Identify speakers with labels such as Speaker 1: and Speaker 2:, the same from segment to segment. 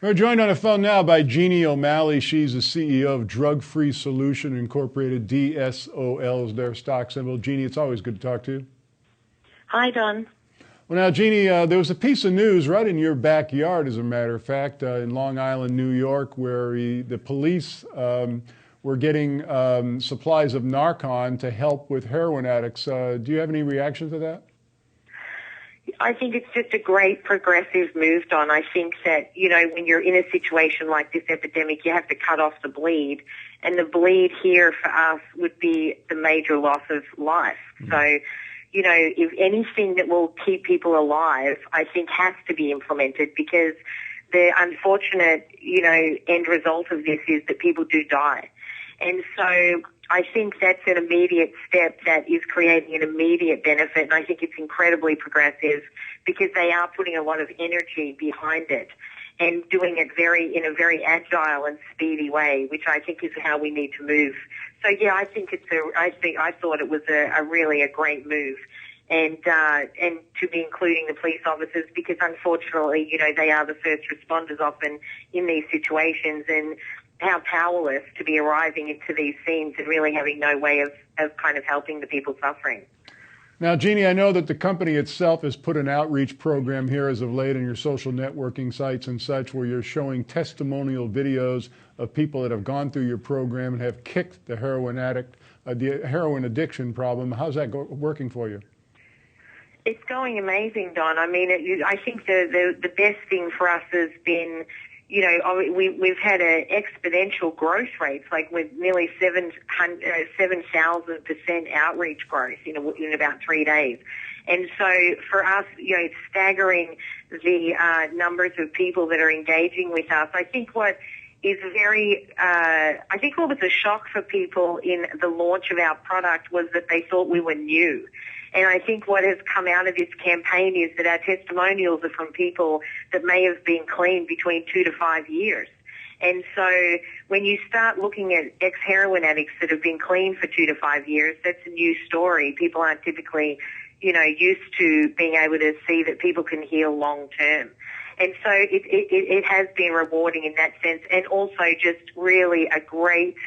Speaker 1: We're joined on the phone now by Jeannie O'Malley. She's the CEO of Drug Free Solution Incorporated. DSOL is their stock symbol. Jeannie, it's always good to talk to you.
Speaker 2: Hi, Don.
Speaker 1: Well, now, Jeannie, there was a piece of news right in your backyard, as a matter of fact, in Long Island, New York, where the police were getting supplies of Narcan to help with heroin addicts. Do you have any reaction to that?
Speaker 2: I think it's just a great progressive move, Don. I think that, when you're in a situation like this epidemic, you have to cut off the bleed. And the bleed here for us would be the major loss of life. Mm. So, if anything that will keep people alive, I think has to be implemented, because the unfortunate, end result of this is that people do die. And so I think that's an immediate step that is creating an immediate benefit, and I think it's incredibly progressive because they are putting a lot of energy behind it and doing it in a very agile and speedy way, which I think is how we need to move. So yeah, I thought it was a great move. And to be including the police officers, because unfortunately, they are the first responders often in these situations, and how powerless to be arriving into these scenes and really having no way of kind of helping the people suffering.
Speaker 1: Now, Jeannie, I know that the company itself has put an outreach program here as of late on your social networking sites and such, where you're showing testimonial videos of people that have gone through your program and have kicked the heroin addiction problem. How's that working for you?
Speaker 2: It's going amazing, Don. I mean, I think the best thing for us has been, we've had an exponential growth rates, like with nearly 7,000% outreach growth in about 3 days. And so for us, it's staggering the numbers of people that are engaging with us. I think what was a shock for people in the launch of our product was that they thought we were new. And I think what has come out of this campaign is that our testimonials are from people that may have been clean between 2 to 5 years. And so when you start looking at ex-heroin addicts that have been clean for 2 to 5 years, that's a new story. People aren't typically, used to being able to see that people can heal long term. And so it has been rewarding in that sense, and also just really a great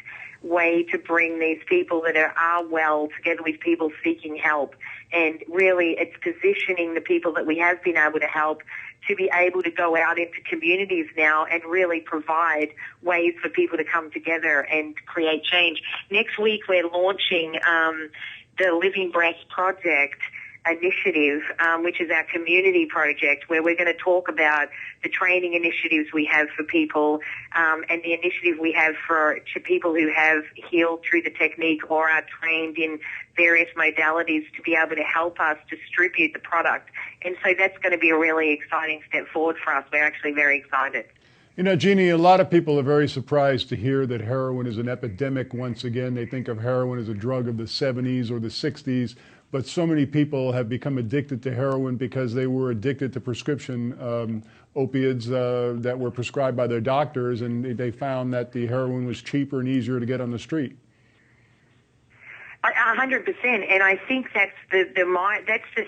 Speaker 2: way to bring these people that are well together with people seeking help. And really it's positioning the people that we have been able to help to be able to go out into communities now and really provide ways for people to come together and create change. Next week we're launching the Living Breath Project initiative, which is our community project, where we're going to talk about the training initiatives we have for people, and the initiative we have for people who have healed through the technique or are trained in various modalities to be able to help us distribute the product. And so that's going to be a really exciting step forward for us. We're actually very excited.
Speaker 1: Jeannie, a lot of people are very surprised to hear that heroin is an epidemic once again. They think of heroin as a drug of the 70s or the 60s. But so many people have become addicted to heroin because they were addicted to prescription opiates that were prescribed by their doctors, and they found that the heroin was cheaper and easier to get on the street.
Speaker 2: 100%, and I think that's the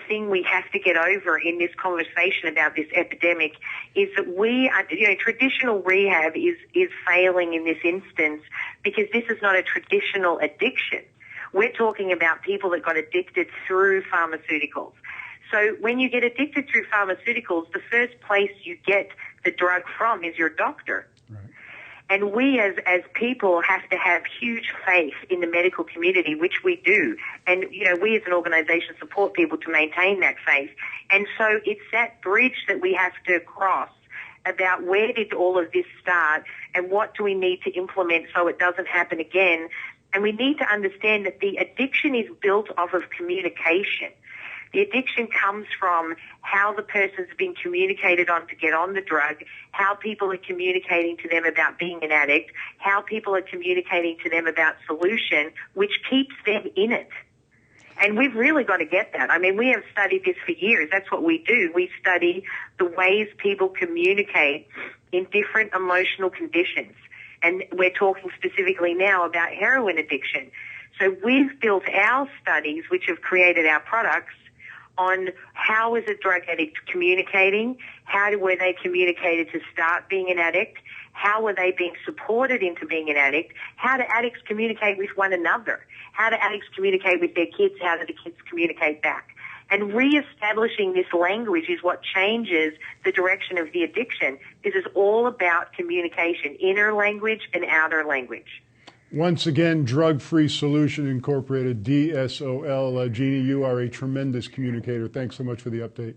Speaker 2: thing we have to get over in this conversation about this epidemic, is that traditional rehab is failing in this instance, because this is not a traditional addiction. We're talking about people that got addicted through pharmaceuticals. So when you get addicted through pharmaceuticals, the first place you get the drug from is your doctor. Right. And we as people have to have huge faith in the medical community, which we do. And, we as an organization support people to maintain that faith. And so it's that bridge that we have to cross about where did all of this start and what do we need to implement so it doesn't happen again. And we need to understand that the addiction is built off of communication. The addiction comes from how the person's been communicated on to get on the drug, how people are communicating to them about being an addict, how people are communicating to them about solution, which keeps them in it. And we've really got to get that. I mean, we have studied this for years. That's what we do. We study the ways people communicate in different emotional conditions. And we're talking specifically now about heroin addiction. So we've built our studies, which have created our products, on how is a drug addict communicating, were they communicated to start being an addict, how were they being supported into being an addict, how do addicts communicate with one another, how do addicts communicate with their kids, how do the kids communicate back. And re-establishing this language is what changes the direction of the addiction. This is all about communication, inner language and outer language.
Speaker 1: Once again, Drug Free Solution Incorporated, DSOL. Jeannie, you are a tremendous communicator. Thanks so much for the update.